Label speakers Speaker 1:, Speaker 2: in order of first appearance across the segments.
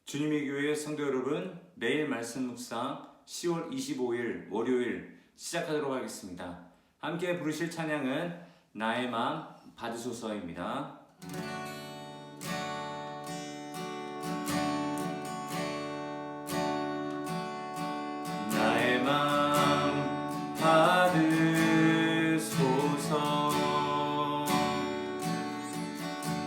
Speaker 1: 주님의 교회 성도 여러분, 매일 말씀 묵상 10월 25일 월요일 시작하도록 하겠습니다. 함께 부르실 찬양은 나의 맘 받으소서입니다. 나의 맘 받으소서.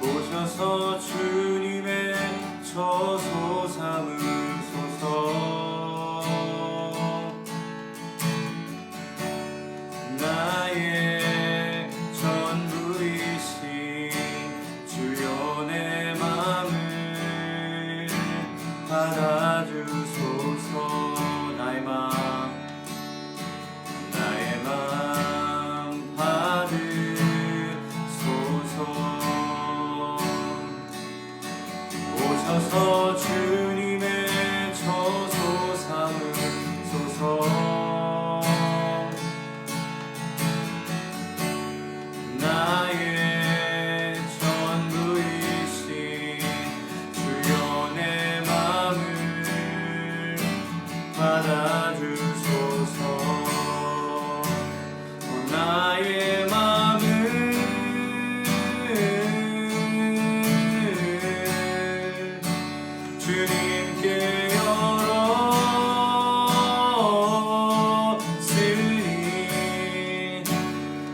Speaker 1: 오셔서 주님의 처소 삼으소서. 나의 전부이신 주여 내 맘을 받아주소서. 나의 맘 받으소서. 오셔서 주님의 처소 삼으소서. 나의 전부이신 주여 내 맘을 받아주소서. 나의 맘을 주님께 열었으니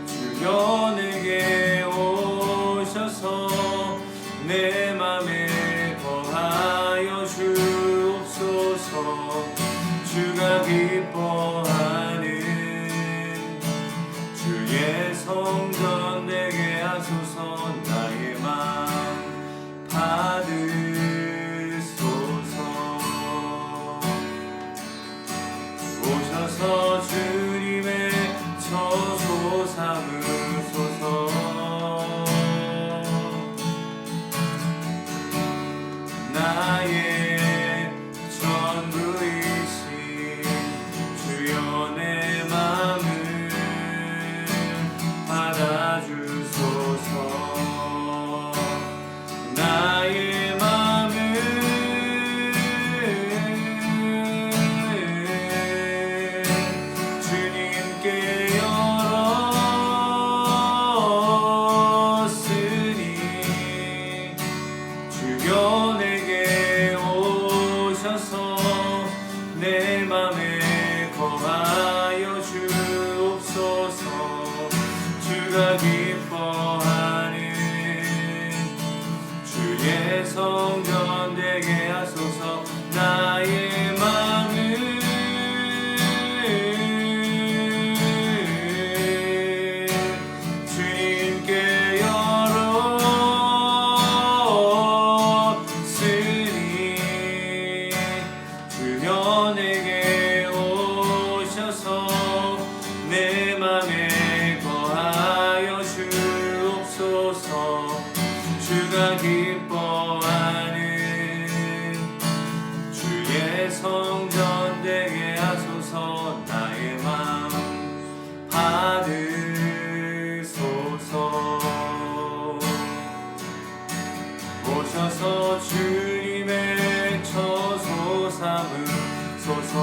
Speaker 1: 주여 내게 오셔서 내 맘에 거하여 주옵소서. 주가 기뻐하는 주의 성전 내게 하소서. 나의 맘 오셔서 주님의 처소 삼으소서. 나의 전부이신 주여 내 맘을 받아주소서. 나의 주님께 열었으니 주여 내게 오셔서 내 맘에 거하여 주옵소서. 주가 기뻐하는 주의 성전 되게 하소서. 나의 맘을 주님께 열었으니 주여 내게 오셔서 내 맘에 거하여 주옵소서. 주가 기뻐하는 주의 성전 되게 하소서. 나의 맘 받으소서. 오셔서 주님의 처소 삼으소서.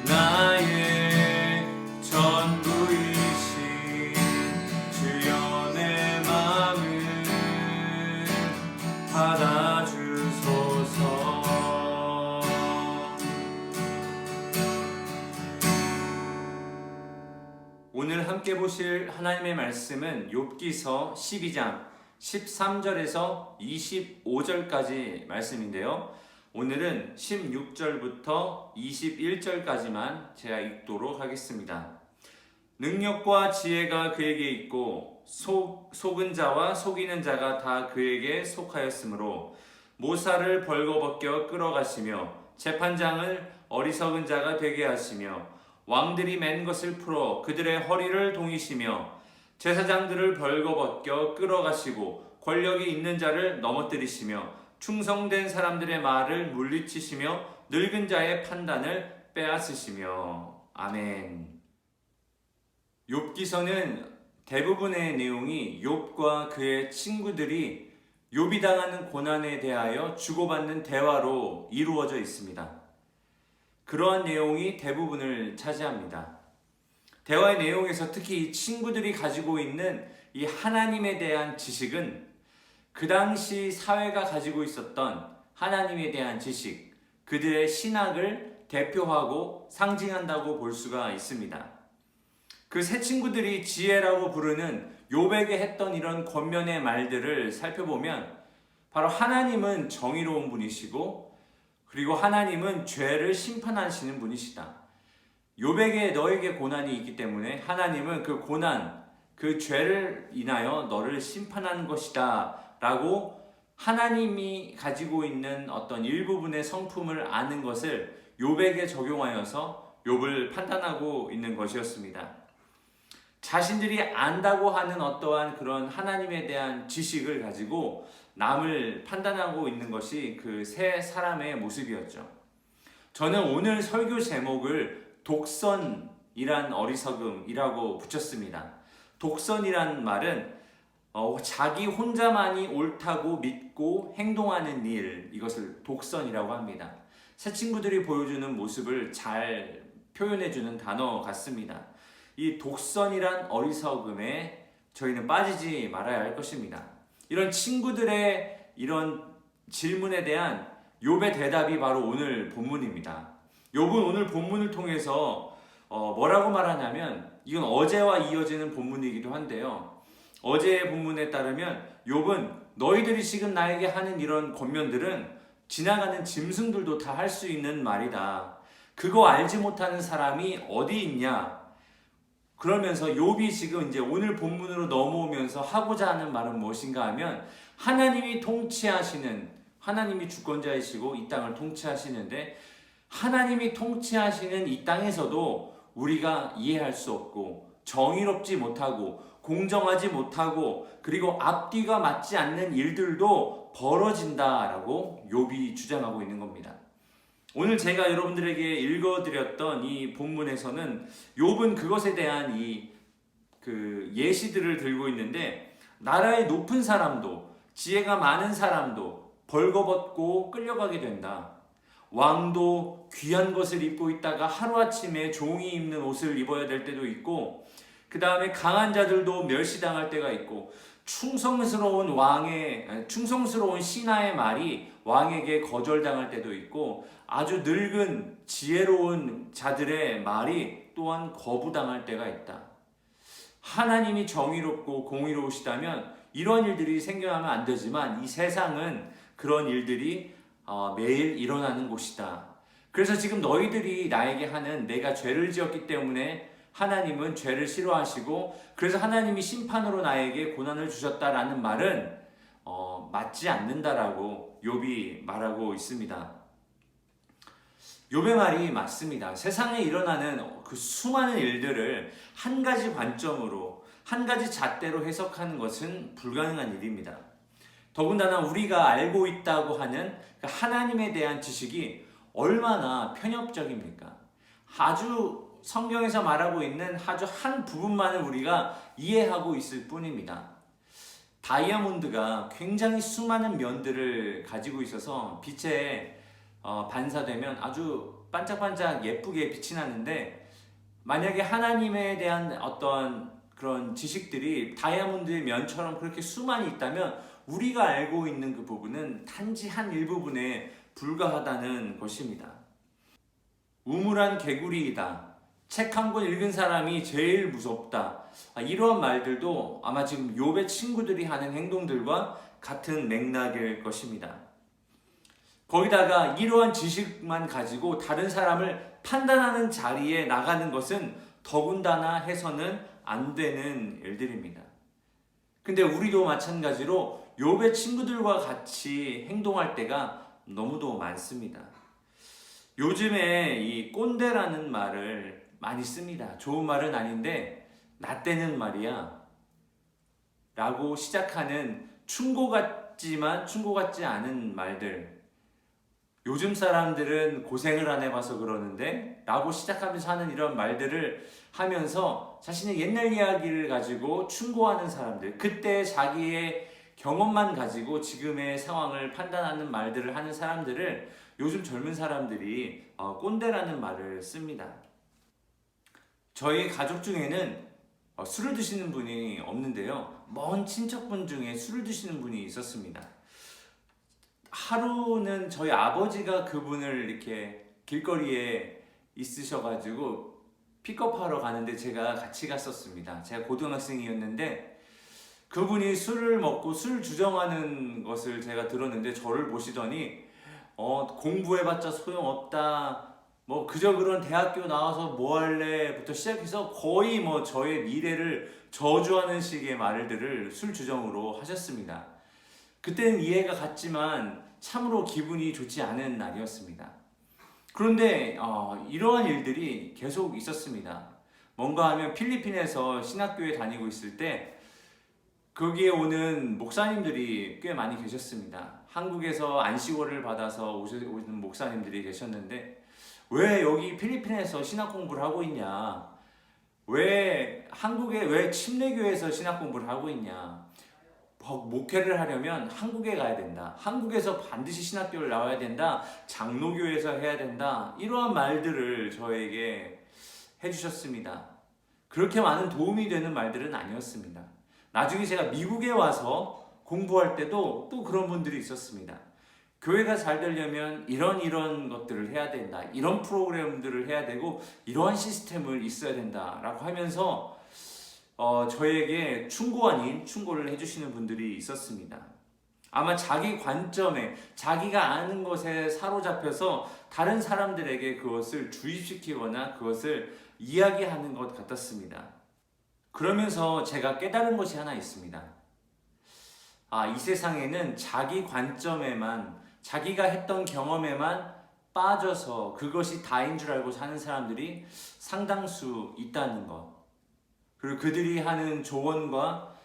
Speaker 1: 나의 전부이신 주여 내 맘을 받아주소서. 오늘 함께 보실 하나님의 말씀은 욥기서 12장 13절에서 25절까지 말씀인데요. 오늘은 16절부터 21절까지만 제가 읽도록 하겠습니다. 능력과 지혜가 그에게 있고 속은 자와 속이는 자가 다 그에게 속하였으므로 모사를 벌거벗겨 끌어가시며 재판장을 어리석은 자가 되게 하시며 왕들이 맨 것을 풀어 그들의 허리를 동이시며 제사장들을 벌거벗겨 끌어가시고 권력이 있는 자를 넘어뜨리시며 충성된 사람들의 말을 물리치시며 늙은 자의 판단을 빼앗으시며. 아멘. 욥기서는 대부분의 내용이 욥과 그의 친구들이 욥이 당하는 고난에 대하여 주고받는 대화로 이루어져 있습니다. 그러한 내용이 대부분을 차지합니다. 대화의 내용에서 특히 친구들이 가지고 있는 이 하나님에 대한 지식은 그 당시 사회가 가지고 있었던 하나님에 대한 지식, 그들의 신학을 대표하고 상징한다고 볼 수가 있습니다. 그 세 친구들이 지혜라고 부르는 욥에게 했던 이런 권면의 말들을 살펴보면 바로 하나님은 정의로운 분이시고 그리고 하나님은 죄를 심판하시는 분이시다. 욥에게 너에게 고난이 있기 때문에 하나님은 그 고난, 그 죄를 인하여 너를 심판하는 것이다 라고 하나님이 가지고 있는 어떤 일부분의 성품을 아는 것을 욥에게 적용하여서 욥을 판단하고 있는 것이었습니다. 자신들이 안다고 하는 어떠한 그런 하나님에 대한 지식을 가지고 남을 판단하고 있는 것이 그 세 사람의 모습이었죠. 저는 오늘 설교 제목을 독선이란 어리석음이라고 붙였습니다. 독선이란 말은 자기 혼자만이 옳다고 믿고 행동하는 일, 이것을 독선이라고 합니다. 새 친구들이 보여주는 모습을 잘 표현해주는 단어 같습니다. 이 독선이란 어리석음에 저희는 빠지지 말아야 할 것입니다. 이런 친구들의 이런 질문에 대한 욥의 대답이 바로 오늘 본문입니다. 욥은 오늘 본문을 통해서 뭐라고 말하냐면, 이건 어제와 이어지는 본문이기도 한데요. 어제의 본문에 따르면 욥은 너희들이 지금 나에게 하는 이런 권면들은 지나가는 짐승들도 다 할 수 있는 말이다. 그거 알지 못하는 사람이 어디 있냐? 그러면서 욥이 지금 이제 오늘 본문으로 넘어오면서 하고자 하는 말은 무엇인가 하면, 하나님이 통치하시는, 하나님이 주권자이시고 이 땅을 통치하시는데 하나님이 통치하시는 이 땅에서도 우리가 이해할 수 없고 정의롭지 못하고 공정하지 못하고 그리고 앞뒤가 맞지 않는 일들도 벌어진다라고 욥이 주장하고 있는 겁니다. 오늘 제가 여러분들에게 읽어드렸던 이 본문에서는 욥은 그것에 대한 그 예시들을 들고 있는데, 나라의 높은 사람도 지혜가 많은 사람도 벌거벗고 끌려가게 된다. 왕도 귀한 것을 입고 있다가 하루아침에 종이 입는 옷을 입어야 될 때도 있고, 그 다음에 강한 자들도 멸시당할 때가 있고, 충성스러운 신하의 말이 왕에게 거절당할 때도 있고, 아주 늙은 지혜로운 자들의 말이 또한 거부당할 때가 있다. 하나님이 정의롭고 공의로우시다면 이런 일들이 생겨나면 안 되지만 이 세상은 그런 일들이 매일 일어나는 곳이다. 그래서 지금 너희들이 나에게 하는, 내가 죄를 지었기 때문에 하나님은 죄를 싫어하시고 그래서 하나님이 심판으로 나에게 고난을 주셨다라는 말은 맞지 않는다라고 욥이 말하고 있습니다. 욥의 말이 맞습니다. 세상에 일어나는 그 수많은 일들을 한 가지 관점으로, 한 가지 잣대로 해석하는 것은 불가능한 일입니다. 더군다나 우리가 알고 있다고 하는 하나님에 대한 지식이 얼마나 편협적입니까? 아주 성경에서 말하고 있는 아주 한 부분만을 우리가 이해하고 있을 뿐입니다. 다이아몬드가 굉장히 수많은 면들을 가지고 있어서 빛에 반사되면 아주 반짝반짝 예쁘게 빛이 나는데, 만약에 하나님에 대한 어떤 그런 지식들이 다이아몬드의 면처럼 그렇게 수많이 있다면 우리가 알고 있는 그 부분은 단지 한 일부분에 불과하다는 것입니다. 우물한 개구리이다. 책 한 권 읽은 사람이 제일 무섭다. 이러한 말들도 아마 지금 욥의 친구들이 하는 행동들과 같은 맥락일 것입니다. 거기다가 이러한 지식만 가지고 다른 사람을 판단하는 자리에 나가는 것은 더군다나 해서는 안 되는 일들입니다. 근데 우리도 마찬가지로 욥의 친구들과 같이 행동할 때가 너무도 많습니다. 요즘에 이 꼰대라는 말을 많이 씁니다. 좋은 말은 아닌데 나 때는 말이야 라고 시작하는 충고 같지만 충고 같지 않은 말들, 요즘 사람들은 고생을 안 해봐서 그러는데 라고 시작하면서 하는 이런 말들을 하면서 자신의 옛날 이야기를 가지고 충고하는 사람들, 그때 자기의 경험만 가지고 지금의 상황을 판단하는 말들을 하는 사람들을 요즘 젊은 사람들이 꼰대라는 말을 씁니다. 저희 가족 중에는 술을 드시는 분이 없는데요. 먼 친척분 중에 술을 드시는 분이 있었습니다. 하루는 저희 아버지가 그분을 이렇게 길거리에 있으셔가지고 픽업하러 가는데 제가 같이 갔었습니다. 제가 고등학생이었는데 그분이 술을 먹고 술 주정하는 것을 제가 들었는데 저를 보시더니 공부해봤자 소용없다, 뭐 그저 그런 대학교 나와서 뭐 할래부터 시작해서 거의 뭐 저의 미래를 저주하는 식의 말들을 술 주정으로 하셨습니다. 그때는 이해가 갔지만 참으로 기분이 좋지 않은 날이었습니다. 그런데 이러한 일들이 계속 있었습니다. 뭔가 하면 필리핀에서 신학교에 다니고 있을 때 거기에 오는 목사님들이 꽤 많이 계셨습니다. 한국에서 안식월을 받아서 오시는 목사님들이 계셨는데 왜 여기 필리핀에서 신학 공부를 하고 있냐? 왜 침례교회에서 신학 공부를 하고 있냐? 목회를 하려면 한국에 가야 된다. 한국에서 반드시 신학교를 나와야 된다. 장로교에서 해야 된다. 이러한 말들을 저에게 해주셨습니다. 그렇게 많은 도움이 되는 말들은 아니었습니다. 나중에 제가 미국에 와서 공부할 때도 또 그런 분들이 있었습니다. 교회가 잘 되려면 이런 것들을 해야 된다. 이런 프로그램들을 해야 되고 이러한 시스템을 있어야 된다라고 하면서 저에게 충고 아닌 충고를 해주시는 분들이 있었습니다. 아마 자기 관점에 자기가 아는 것에 사로잡혀서 다른 사람들에게 그것을 주입시키거나 그것을 이야기하는 것 같았습니다. 그러면서 제가 깨달은 것이 하나 있습니다. 이 세상에는 자기 관점에만, 자기가 했던 경험에만 빠져서 그것이 다인 줄 알고 사는 사람들이 상당수 있다는 것. 그리고 그들이 하는 조언과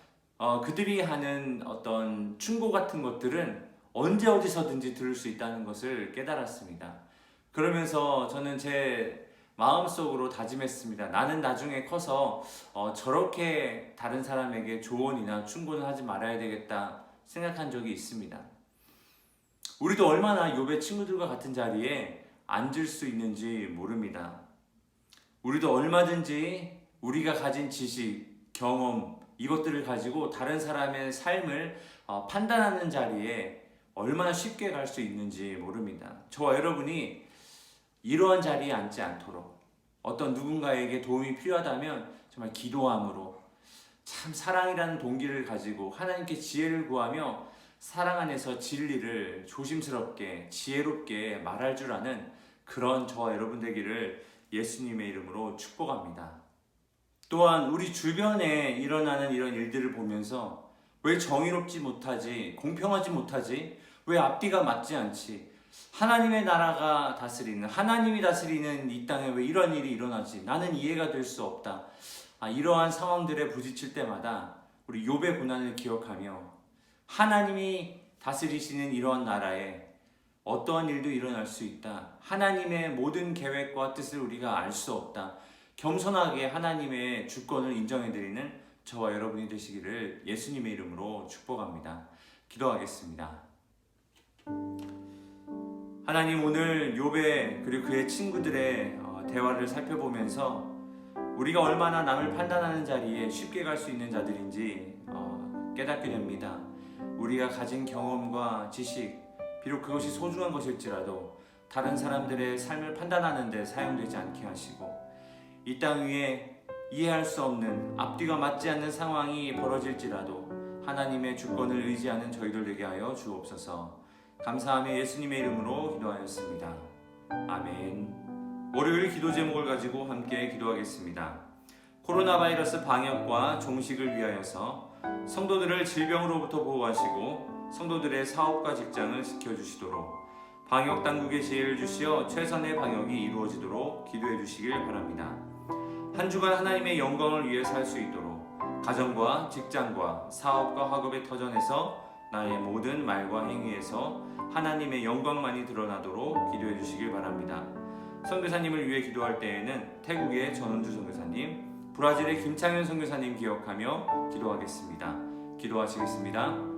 Speaker 1: 그들이 하는 어떤 충고 같은 것들은 언제 어디서든지 들을 수 있다는 것을 깨달았습니다. 그러면서 저는 제 마음속으로 다짐했습니다. 나는 나중에 커서 저렇게 다른 사람에게 조언이나 충고는 하지 말아야 되겠다 생각한 적이 있습니다. 우리도 얼마나 욥의 친구들과 같은 자리에 앉을 수 있는지 모릅니다. 우리도 얼마든지 우리가 가진 지식, 경험, 이것들을 가지고 다른 사람의 삶을 판단하는 자리에 얼마나 쉽게 갈 수 있는지 모릅니다. 저와 여러분이 이러한 자리에 앉지 않도록 어떤 누군가에게 도움이 필요하다면 정말 기도함으로 참 사랑이라는 동기를 가지고 하나님께 지혜를 구하며 사랑 안에서 진리를 조심스럽게 지혜롭게 말할 줄 아는 그런 저와 여러분 되기를 예수님의 이름으로 축복합니다. 또한 우리 주변에 일어나는 이런 일들을 보면서 왜 정의롭지 못하지? 공평하지 못하지? 왜 앞뒤가 맞지 않지? 하나님의 나라가 다스리는, 하나님이 다스리는 이 땅에 왜 이런 일이 일어나지? 나는 이해가 될 수 없다. 이러한 상황들에 부딪힐 때마다 우리 욥의 고난을 기억하며 하나님이 다스리시는 이러한 나라에 어떠한 일도 일어날 수 있다. 하나님의 모든 계획과 뜻을 우리가 알 수 없다. 겸손하게 하나님의 주권을 인정해드리는 저와 여러분이 되시기를 예수님의 이름으로 축복합니다. 기도하겠습니다. 하나님, 오늘 욥의 그리고 그의 친구들의 대화를 살펴보면서 우리가 얼마나 남을 판단하는 자리에 쉽게 갈 수 있는 자들인지 깨닫게 됩니다. 우리가 가진 경험과 지식, 비록 그것이 소중한 것일지라도 다른 사람들의 삶을 판단하는 데 사용되지 않게 하시고 이 땅 위에 이해할 수 없는 앞뒤가 맞지 않는 상황이 벌어질지라도 하나님의 주권을 의지하는 저희들 되게 하여 주옵소서. 감사하며 예수님의 이름으로 기도하였습니다. 아멘. 월요일 기도 제목을 가지고 함께 기도하겠습니다. 코로나 바이러스 방역과 종식을 위하여서 성도들을 질병으로부터 보호하시고 성도들의 사업과 직장을 지켜주시도록 방역 당국의 지혜를 주시어 최선의 방역이 이루어지도록 기도해 주시길 바랍니다. 한 주간 하나님의 영광을 위해 살 수 있도록 가정과 직장과 사업과 학업의 터전에서 나의 모든 말과 행위에서 하나님의 영광만이 드러나도록 기도해 주시길 바랍니다. 선교사님을 위해 기도할 때에는 태국의 전원주 선교사님, 브라질의 김창현 선교사님 기억하며 기도하겠습니다. 기도하시겠습니다.